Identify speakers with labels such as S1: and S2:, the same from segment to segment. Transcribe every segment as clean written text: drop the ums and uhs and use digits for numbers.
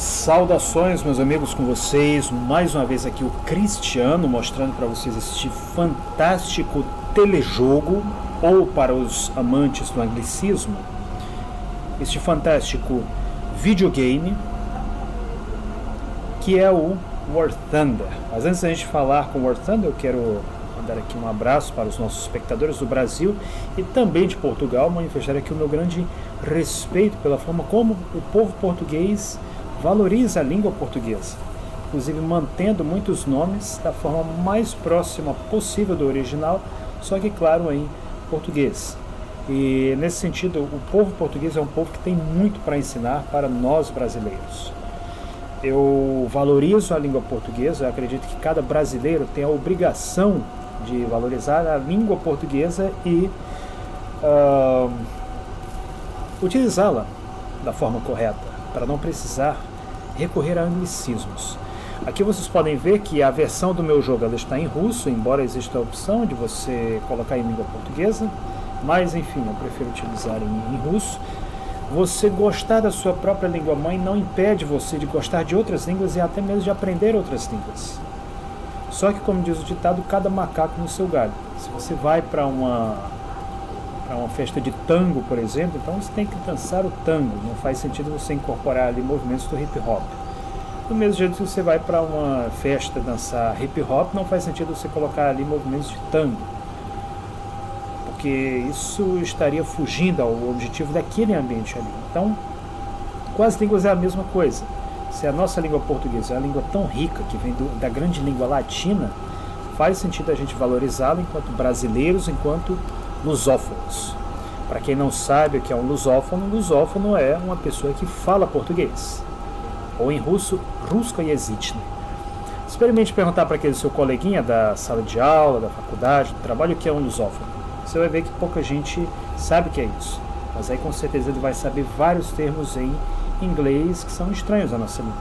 S1: Saudações, meus amigos, com vocês. Mais uma vez aqui o Cristiano, mostrando para vocês este fantástico telejogo, ou para os amantes do anglicismo, este fantástico videogame, que é o War Thunder. Mas antes da gente falar com o War Thunder, eu quero mandar aqui um abraço para os nossos espectadores do Brasil e também de Portugal, manifestar aqui o meu grande respeito pela forma como o povo português valoriza a língua portuguesa, inclusive mantendo muitos nomes da forma mais próxima possível do original, só que claro em português. E nesse sentido, o povo português é um povo que tem muito para ensinar para nós brasileiros. Eu valorizo a língua portuguesa, eu acredito que cada brasileiro tem a obrigação de valorizar a língua portuguesa e utilizá-la da forma correta, para não precisar recorrer a anglicismos. Aqui vocês podem ver que a versão do meu jogo ela está em russo, embora exista a opção de você colocar em língua portuguesa, mas enfim, eu prefiro utilizar em russo. Você gostar da sua própria língua mãe não impede você de gostar de outras línguas e até mesmo de aprender outras línguas. Só que, como diz o ditado, cada macaco no seu galho. Se você vai para uma festa de tango, por exemplo, então você tem que dançar o tango. Não faz sentido você incorporar ali movimentos do hip hop. Do mesmo jeito que você vai para uma festa dançar hip hop, não faz sentido você colocar ali movimentos de tango, porque isso estaria fugindo ao objetivo daquele ambiente ali. Então, com as línguas é a mesma coisa. Se a nossa língua portuguesa é uma língua tão rica, que vem da grande língua latina, faz sentido a gente valorizá-la enquanto brasileiros, enquanto lusófonos. Para quem não sabe o que é um lusófono é uma pessoa que fala português, ou em russo, russkoязычный. Experimente perguntar para aquele seu coleguinha da sala de aula, da faculdade, do trabalho, o que é um lusófono. Você vai ver que pouca gente sabe o que é isso, mas aí com certeza ele vai saber vários termos em inglês que são estranhos à nossa língua.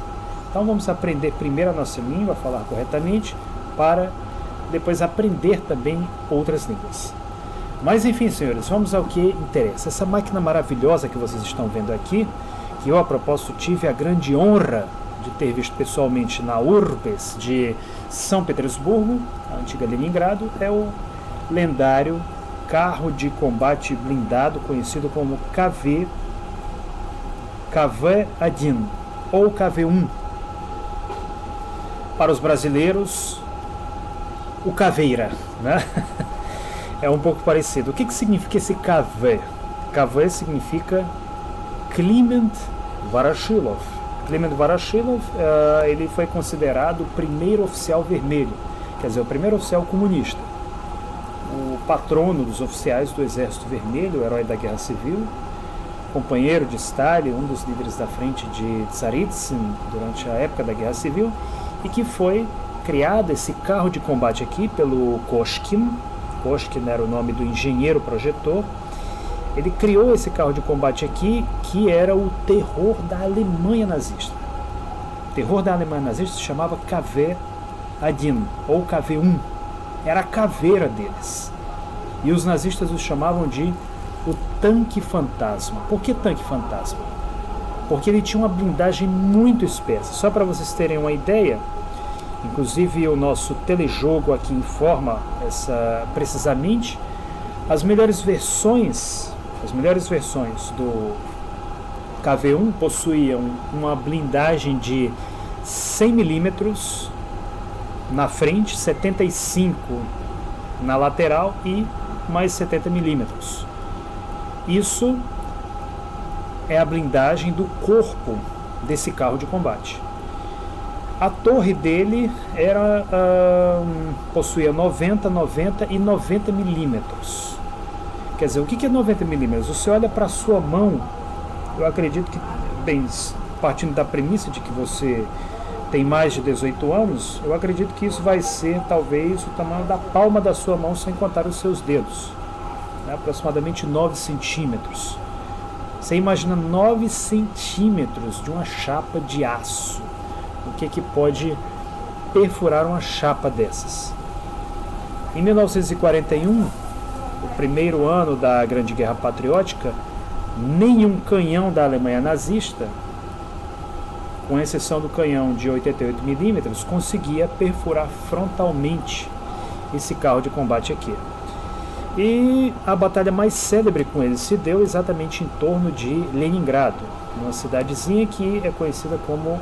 S1: Então vamos aprender primeiro a nossa língua, falar corretamente, para depois aprender também outras línguas. Mas enfim, senhores, vamos ao que interessa. Essa máquina maravilhosa que vocês estão vendo aqui, que eu a propósito tive a grande honra de ter visto pessoalmente na Urbes de São Petersburgo, a antiga Leningrado, é o lendário carro de combate blindado conhecido como KV-1 ou KV-1. Para os brasileiros, o Caveira, né? É um pouco parecido. O que significa esse KV? KV significa Kliment Voroshilov. Kliment Voroshilov, ele foi considerado o primeiro oficial vermelho, quer dizer, o primeiro oficial comunista. O patrono dos oficiais do Exército Vermelho, o herói da Guerra Civil, companheiro de Stalin, um dos líderes da frente de Tsaritsyn durante a época da Guerra Civil, e que foi criado esse carro de combate aqui pelo Koshkin. Koshkin era o nome do engenheiro projetor. Ele criou esse carro de combate aqui, que era o terror da Alemanha nazista. O terror da Alemanha nazista se chamava KV-1 ou KV-1. Era a caveira deles. E os nazistas os chamavam de o tanque fantasma. Por que tanque fantasma? Porque ele tinha uma blindagem muito espessa. Só para vocês terem uma ideia, inclusive o nosso telejogo aqui informa precisamente as melhores versões do KV-1 possuíam uma blindagem de 100 mm na frente, 75 na lateral e mais 70 mm. Isso é a blindagem do corpo desse carro de combate. A torre dele possuía 90, 90 e 90 milímetros. Quer dizer, o que é 90 milímetros? Você olha para a sua mão, eu acredito que, bem, partindo da premissa de que você tem mais de 18 anos, eu acredito que isso vai ser talvez o tamanho da palma da sua mão, sem contar os seus dedos, né? Aproximadamente 9 centímetros. Você imagina 9 centímetros de uma chapa de aço. O que pode perfurar uma chapa dessas? Em 1941, o primeiro ano da Grande Guerra Patriótica, nenhum canhão da Alemanha nazista com exceção do canhão de 88 mm, conseguia perfurar frontalmente esse carro de combate aqui. E a batalha mais célebre com ele se deu exatamente em torno de Leningrado, uma cidadezinha que é conhecida como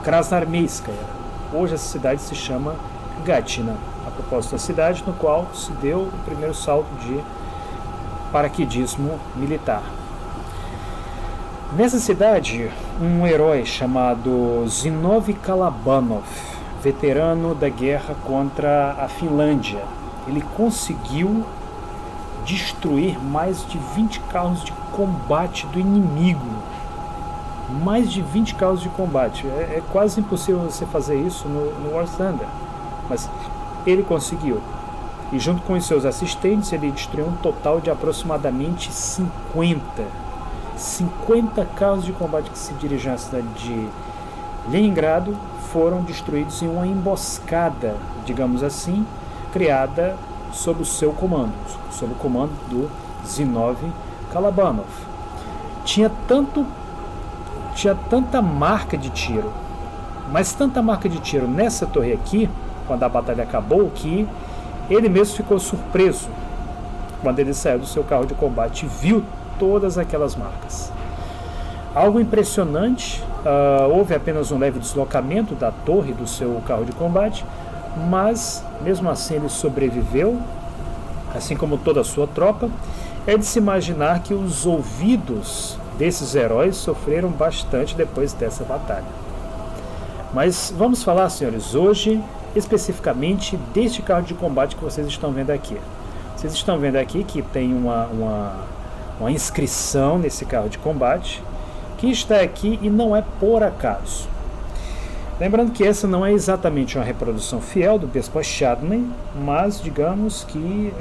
S1: Krasnoarmeyskaya. Hoje essa cidade se chama Gatina, a propósito da cidade no qual se deu o primeiro salto de paraquedismo militar. Nessa cidade, um herói chamado Zinovy Kalabanov, veterano da guerra contra a Finlândia, ele conseguiu destruir mais de 20 carros de combate do inimigo. Mais de 20 carros de combate. É quase impossível você fazer isso no War Thunder, mas ele conseguiu. E junto com os seus assistentes, ele destruiu um total de aproximadamente 50 carros de combate que se dirigiam à cidade de Leningrado foram destruídos em uma emboscada, digamos assim, criada sob o seu comando, sob o comando do Zinovy Kalabanov. Tinha tanta marca de tiro, mas tanta marca de tiro nessa torre aqui, quando a batalha acabou, que ele mesmo ficou surpreso quando ele saiu do seu carro de combate e viu todas aquelas marcas. Algo impressionante, houve apenas um leve deslocamento da torre do seu carro de combate, mas mesmo assim ele sobreviveu, assim como toda a sua tropa. É de se imaginar que os ouvidos desses heróis sofreram bastante depois dessa batalha. Mas vamos falar, senhores, hoje especificamente deste carro de combate que vocês estão vendo aqui. Vocês estão vendo aqui que tem uma inscrição nesse carro de combate que está aqui e não é por acaso. Lembrando que essa não é exatamente uma reprodução fiel do Bespochatny, mas digamos que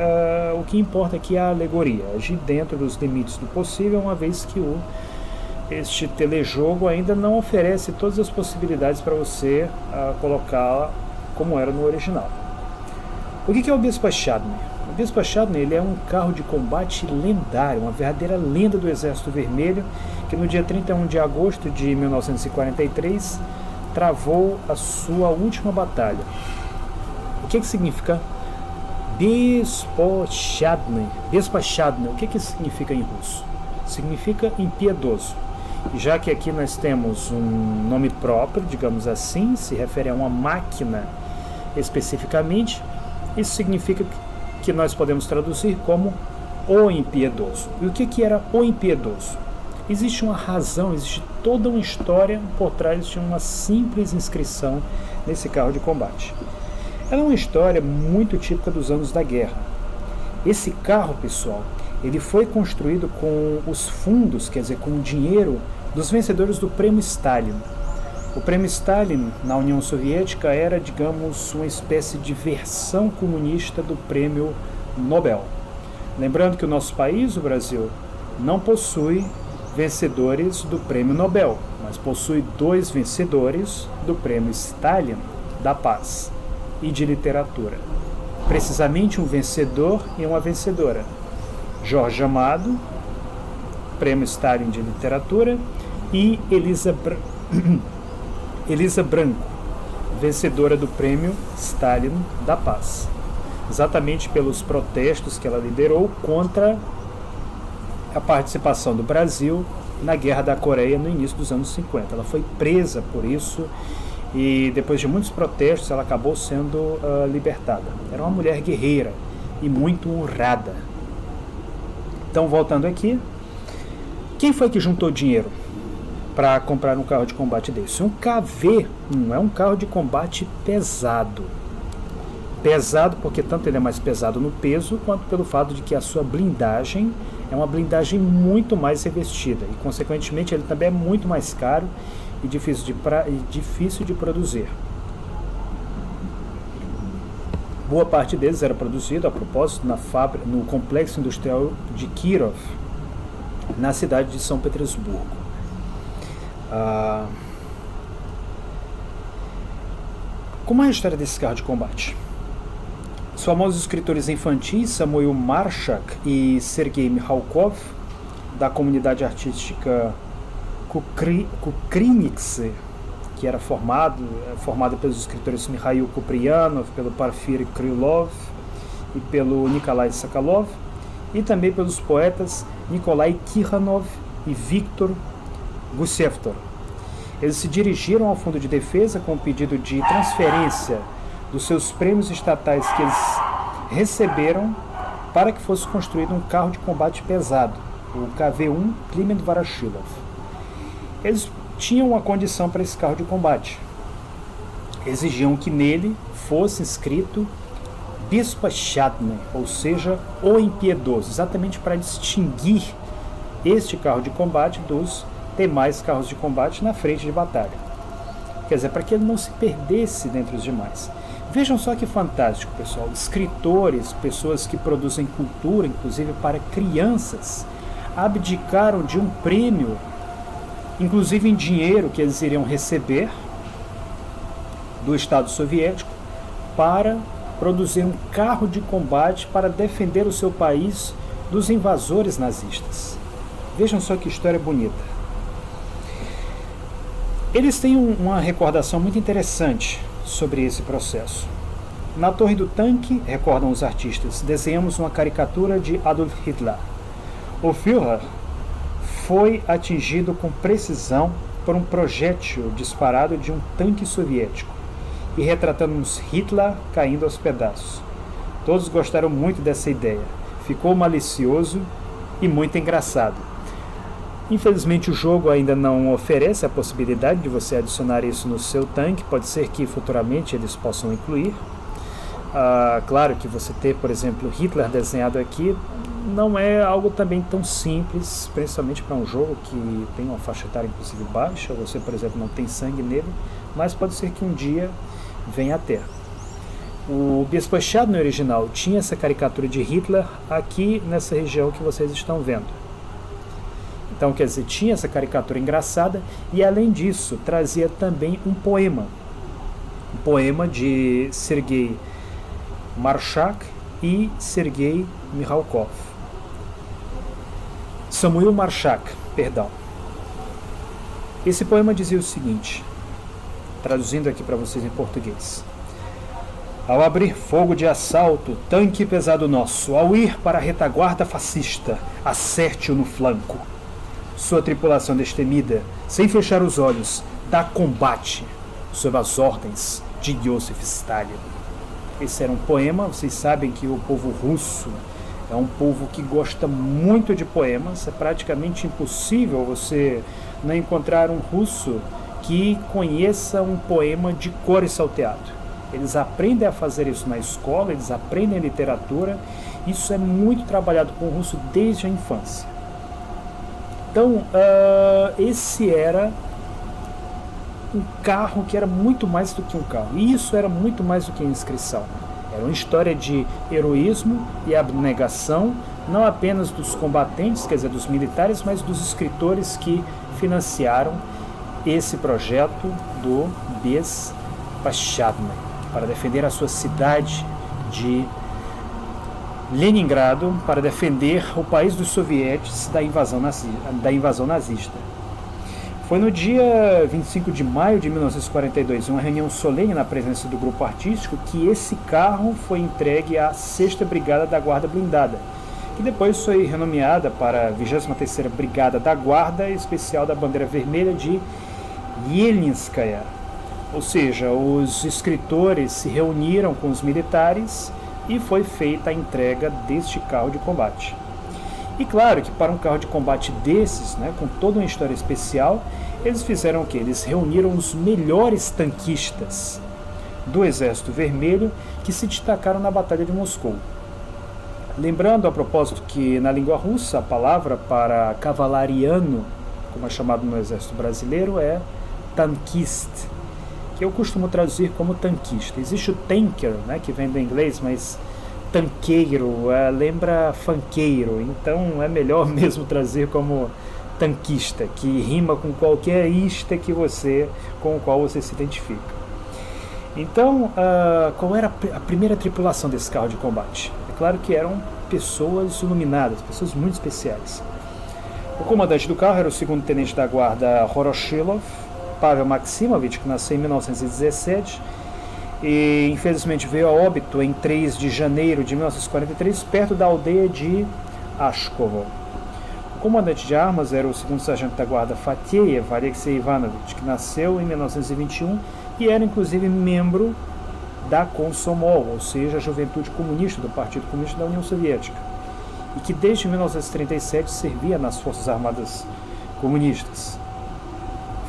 S1: o que importa aqui é a alegoria, agir dentro dos limites do possível, uma vez que este telejogo ainda não oferece todas as possibilidades para você colocar como era no original. O que é o Bespochatny? O Bespochatny ele é um carro de combate lendário, uma verdadeira lenda do Exército Vermelho, que no dia 31 de agosto de 1943 travou a sua última batalha. O que significa Bespochatny? Bespochatny, o que significa em russo? Significa impiedoso. E já que aqui nós temos um nome próprio, digamos assim, se refere a uma máquina especificamente, isso significa que nós podemos traduzir como o impiedoso. E o que era o impiedoso? Existe uma razão, existe toda uma história por trás de uma simples inscrição nesse carro de combate. Ela é uma história muito típica dos anos da guerra. Esse carro, pessoal, ele foi construído com os fundos, quer dizer, com o dinheiro dos vencedores do Prêmio Stalin. O Prêmio Stalin na União Soviética era, digamos, uma espécie de versão comunista do Prêmio Nobel. Lembrando que o nosso país, o Brasil, não possui vencedores do Prêmio Nobel, mas possui 2 vencedores do Prêmio Stalin da Paz e de Literatura. Precisamente um vencedor e uma vencedora. Jorge Amado, Prêmio Stalin de Literatura, e Elisa Branco, vencedora do Prêmio Stalin da Paz, exatamente pelos protestos que ela liderou contra a participação do Brasil na Guerra da Coreia no início dos anos 50. Ela foi presa por isso e depois de muitos protestos ela acabou sendo libertada. Era uma mulher guerreira e muito honrada. Então, voltando aqui, quem foi que juntou dinheiro para comprar um carro de combate desse? Um KV-1 é um carro de combate pesado. Pesado porque tanto ele é mais pesado no peso, quanto pelo fato de que a sua blindagem é uma blindagem muito mais revestida. E, consequentemente, ele também é muito mais caro e difícil de produzir. Boa parte deles era produzido, a propósito, no complexo industrial de Kirov, na cidade de São Petersburgo. Como é a história desse carro de combate? Os famosos escritores infantis Samuel Marshak e Sergei Mikhalkov, da comunidade artística Kukrynice, que era formada pelos escritores Mikhail Kuprianov, pelo Porfiri Krylov e pelo Nikolai Sokolov, e também pelos poetas Nikolai Tikhonov e Viktor Gussevtor. Eles se dirigiram ao Fundo de Defesa com o pedido de transferência dos seus prêmios estatais que eles receberam para que fosse construído um carro de combate pesado, o KV-1 Kliment Voroshilov. Eles tinham uma condição para esse carro de combate. Exigiam que nele fosse escrito Bespощadny, ou seja, o impiedoso, exatamente para distinguir este carro de combate dos demais carros de combate na frente de batalha. Quer dizer, para que ele não se perdesse dentre os demais. Vejam só que fantástico, pessoal. Escritores, pessoas que produzem cultura, inclusive para crianças, abdicaram de um prêmio, inclusive em dinheiro, que eles iriam receber do Estado Soviético, para produzir um carro de combate para defender o seu país dos invasores nazistas. Vejam só que história bonita. Eles têm uma recordação muito interessante sobre esse processo. Na Torre do Tanque, recordam os artistas, desenhamos uma caricatura de Adolf Hitler. O Führer foi atingido com precisão por um projétil disparado de um tanque soviético e retratamos Hitler caindo aos pedaços. Todos gostaram muito dessa ideia. Ficou malicioso e muito engraçado. Infelizmente o jogo ainda não oferece a possibilidade de você adicionar isso no seu tanque. Pode ser que futuramente eles possam incluir. Claro que você ter, por exemplo, Hitler desenhado aqui não é algo também tão simples, principalmente para um jogo que tem uma faixa etária inclusive baixa. Você, por exemplo, não tem sangue nele, mas pode ser que um dia venha a ter. O Bespощadny original tinha essa caricatura de Hitler aqui nessa região que vocês estão vendo. Então, quer dizer, tinha essa caricatura engraçada e, além disso, trazia também um poema. Um poema de Sergei Marshak e Sergei Mikhalkov. Samuel Marshak, perdão. Esse poema dizia o seguinte, traduzindo aqui para vocês em português. Ao abrir fogo de assalto, tanque pesado nosso, ao ir para a retaguarda fascista, acerte-o no flanco. Sua tripulação destemida, sem fechar os olhos, dá combate sob as ordens de Joseph Stalin. Esse era um poema. Vocês sabem que o povo russo é um povo que gosta muito de poemas. É praticamente impossível você não encontrar um russo que conheça um poema de cor e salteado. Eles aprendem a fazer isso na escola, eles aprendem literatura. Isso é muito trabalhado com o russo desde a infância. Então, esse era um carro que era muito mais do que um carro. E isso era muito mais do que inscrição. Era uma história de heroísmo e abnegação, não apenas dos combatentes, quer dizer, dos militares, mas dos escritores que financiaram esse projeto do Bespощadny, para defender a sua cidade de Leningrado, para defender o país dos sovietes da invasão nazista. Foi no dia 25 de maio de 1942, em uma reunião solene na presença do grupo artístico, que esse carro foi entregue à 6ª Brigada da Guarda Blindada, que depois foi renomeada para a 23ª Brigada da Guarda Especial da Bandeira Vermelha de Yelinskaya. Ou seja, os escritores se reuniram com os militares e foi feita a entrega deste carro de combate. E claro que para um carro de combate desses, com toda uma história especial, eles fizeram o quê? Eles reuniram os melhores tanquistas do Exército Vermelho que se destacaram na Batalha de Moscou. Lembrando a propósito que na língua russa a palavra para cavalariano, como é chamado no Exército Brasileiro, é tankist, que eu costumo traduzir como tanquista. Existe o tanker, que vem do inglês, mas tanqueiro lembra funkeiro, então é melhor mesmo trazer como tanquista, que rima com qualquer ista com o qual você se identifica. Então, qual era a primeira tripulação desse carro de combate? É claro que eram pessoas iluminadas, pessoas muito especiais. O comandante do carro era o segundo tenente da guarda Horoshilov, Pavel Maximovich, que nasceu em 1917 e infelizmente veio a óbito em 3 de janeiro de 1943, perto da aldeia de Ashkovo. O comandante de armas era o segundo sargento da guarda Fatiev, Alexei Ivanovich, que nasceu em 1921 e era inclusive membro da Komsomol, ou seja, a Juventude Comunista do Partido Comunista da União Soviética, e que desde 1937 servia nas Forças Armadas Comunistas.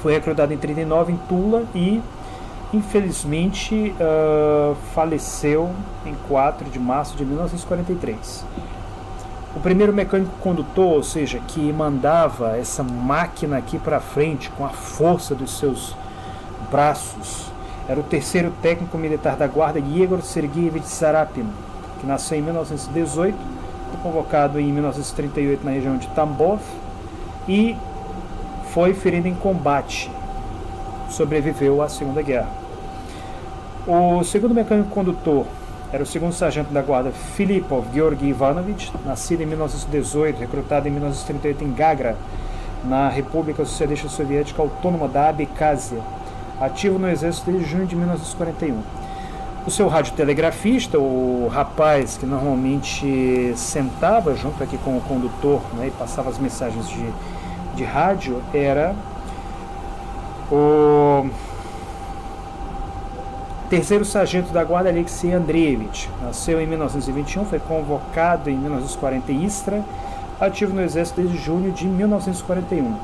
S1: Foi recrutado em 1939 em Tula e, infelizmente, faleceu em 4 de março de 1943. O primeiro mecânico condutor, ou seja, que mandava essa máquina aqui para frente com a força dos seus braços, era o terceiro técnico militar da guarda, Yegor Sergeyevich Sarapin, que nasceu em 1918, foi convocado em 1938 na região de Tambov e foi ferido em combate. Sobreviveu à Segunda Guerra. O segundo mecânico condutor era o segundo sargento da guarda Filipov Georgy Ivanovich, nascido em 1918, recrutado em 1938 em Gagra, na República Socialista Soviética Autônoma da Abkhazia, ativo no exército desde junho de 1941. O seu radiotelegrafista, o rapaz que normalmente sentava junto aqui com o condutor, né, e passava as mensagens de rádio, era o terceiro sargento da guarda Alexei Andreevich. Nasceu em 1921, foi convocado em 1940 em Istra, ativo no exército desde junho de 1941.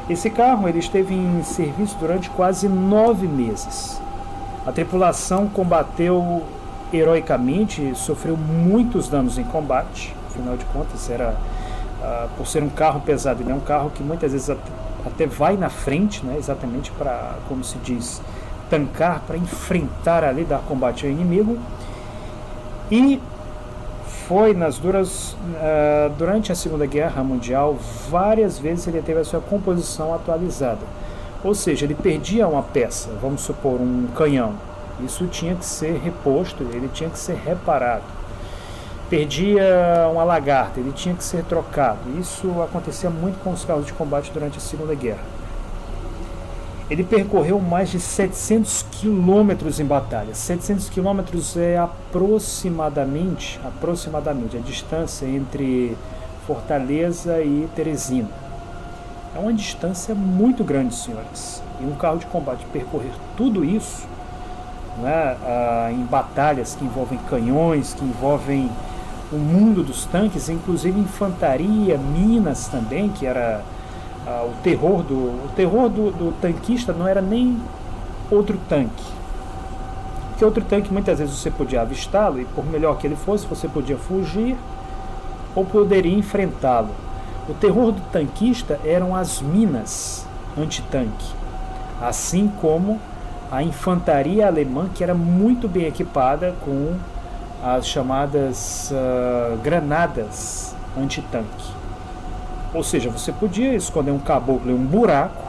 S1: Esse carro ele esteve em serviço durante quase 9 meses. A tripulação combateu heroicamente, sofreu muitos danos em combate, afinal de contas, por ser um carro pesado, ele é um carro que muitas vezes até vai na frente, né, exatamente para, como se diz, tancar, para enfrentar ali, dar combate ao inimigo. E foi durante a Segunda Guerra Mundial, várias vezes ele teve a sua composição atualizada. Ou seja, ele perdia uma peça, vamos supor um canhão, isso tinha que ser reposto, ele tinha que ser reparado. Perdia uma lagarta, ele tinha que ser trocado. Isso acontecia muito com os carros de combate durante a Segunda Guerra. Ele percorreu mais de 700 quilômetros em batalha. 700 quilômetros é aproximadamente a distância entre Fortaleza e Teresina. É uma distância muito grande, senhores. E um carro de combate percorrer tudo isso, né, em batalhas que envolvem canhões, que envolvem o mundo dos tanques, inclusive infantaria, minas também, que era o terror do tanquista, não era nem outro tanque. Porque outro tanque muitas vezes você podia avistá-lo e por melhor que ele fosse, você podia fugir ou poderia enfrentá-lo. O terror do tanquista eram as minas antitanque, assim como a infantaria alemã, que era muito bem equipada com as chamadas granadas antitanque. Ou seja, você podia esconder um caboclo em um buraco,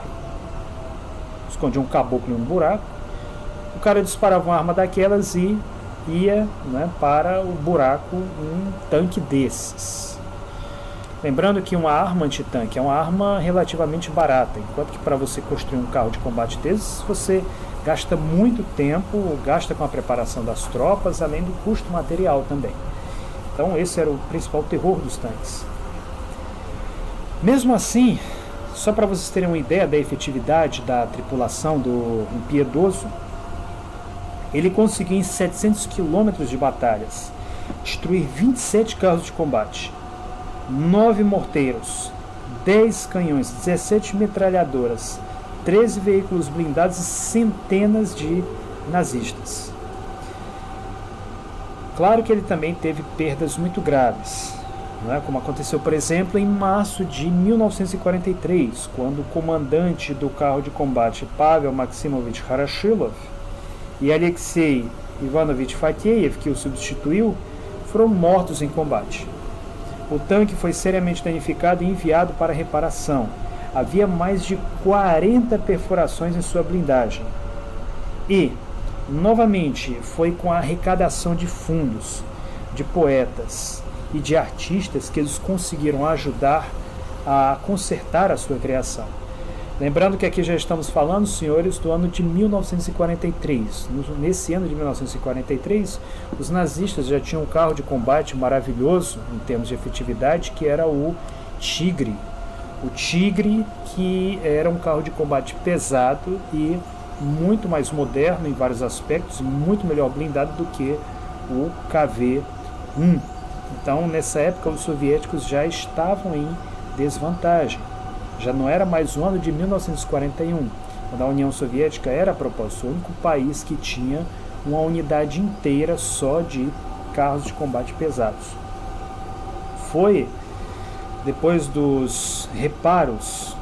S1: o cara disparava uma arma daquelas e ia, né, para o buraco um tanque desses. Lembrando que uma arma antitanque é uma arma relativamente barata, enquanto que para você construir um carro de combate desses, você gasta muito tempo, gasta com a preparação das tropas, além do custo material também. Então esse era o principal terror dos tanques. Mesmo assim, só para vocês terem uma ideia da efetividade da tripulação do Impiedoso, ele conseguiu em 700 quilômetros de batalhas destruir 27 carros de combate, 9 morteiros, 10 canhões, 17 metralhadoras, 13 veículos blindados e centenas de nazistas. Claro que ele também teve perdas muito graves, né? Como aconteceu, por exemplo, em março de 1943, quando o comandante do carro de combate Pavel Maximovich Horoshilov e Alexei Ivanovich Fatiev, que o substituiu, foram mortos em combate. O tanque foi seriamente danificado e enviado para reparação. Havia mais de 40 perfurações em sua blindagem. E, novamente, foi com a arrecadação de fundos, de poetas e de artistas que eles conseguiram ajudar a consertar a sua criação. Lembrando que aqui já estamos falando, senhores, do ano de 1943. Nesse ano de 1943, os nazistas já tinham um carro de combate maravilhoso em termos de efetividade, que era o Tigre. O Tigre, que era um carro de combate pesado e muito mais moderno em vários aspectos, muito melhor blindado do que o KV-1. Então, nessa época, os soviéticos já estavam em desvantagem. Já não era mais o ano de 1941, quando a União Soviética era, a propósito, o único país que tinha uma unidade inteira só de carros de combate pesados. Foi depois dos reparos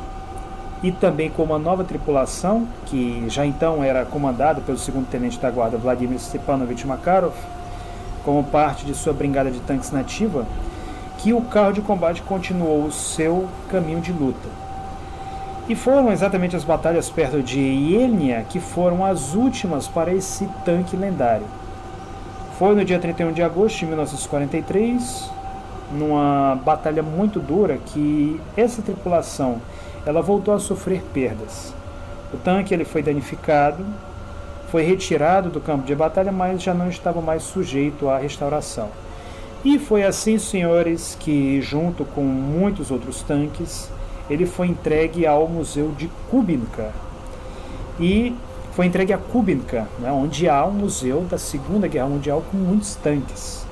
S1: e também com uma nova tripulação, que já então era comandada pelo segundo tenente da guarda Vladimir Stepanovich Makarov, como parte de sua brigada de tanques nativa, que o carro de combate continuou o seu caminho de luta. E foram exatamente as batalhas perto de Yelnya que foram as últimas para esse tanque lendário. Foi no dia 31 de agosto de 1943, numa batalha muito dura, que essa tripulação ela voltou a sofrer perdas. O tanque ele foi danificado, foi retirado do campo de batalha, mas já não estava mais sujeito à restauração. E foi assim, senhores, que junto com muitos outros tanques, ele foi entregue ao Museu de Kubinka. E foi entregue a Kubinka, né, onde há um museu da Segunda Guerra Mundial com muitos tanques.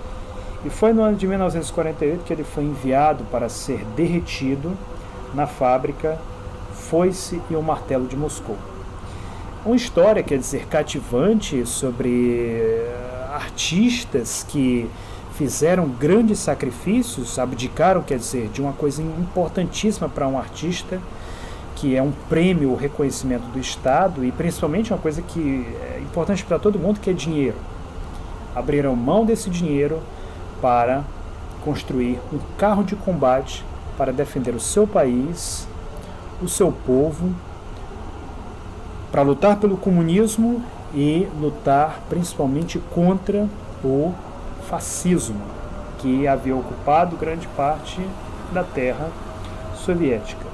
S1: E foi no ano de 1948 que ele foi enviado para ser derretido na fábrica Foice e o Martelo de Moscou. Uma história, quer dizer, cativante sobre artistas que fizeram grandes sacrifícios, abdicaram, quer dizer, de uma coisa importantíssima para um artista, que é um prêmio, o reconhecimento do Estado, e principalmente uma coisa que é importante para todo mundo, que é dinheiro. Abriram mão desse dinheiro para construir um carro de combate para defender o seu país, o seu povo, para lutar pelo comunismo e lutar principalmente contra o fascismo, que havia ocupado grande parte da terra soviética.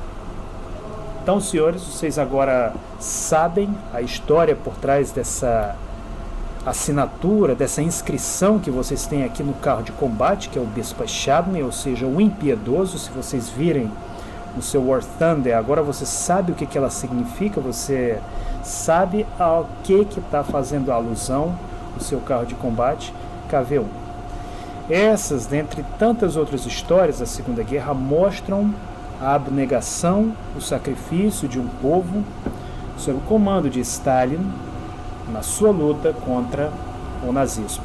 S1: Então, senhores, vocês agora sabem a história por trás dessa assinatura, dessa inscrição que vocês têm aqui no carro de combate, que é o Bespashadny, ou seja, o impiedoso. Se vocês virem no seu War Thunder, agora você sabe o que ela significa, você sabe ao que está fazendo alusão o seu carro de combate KV-1. Essas, dentre tantas outras histórias da Segunda Guerra, mostram a abnegação, o sacrifício de um povo sob o comando de Stalin na sua luta contra o nazismo.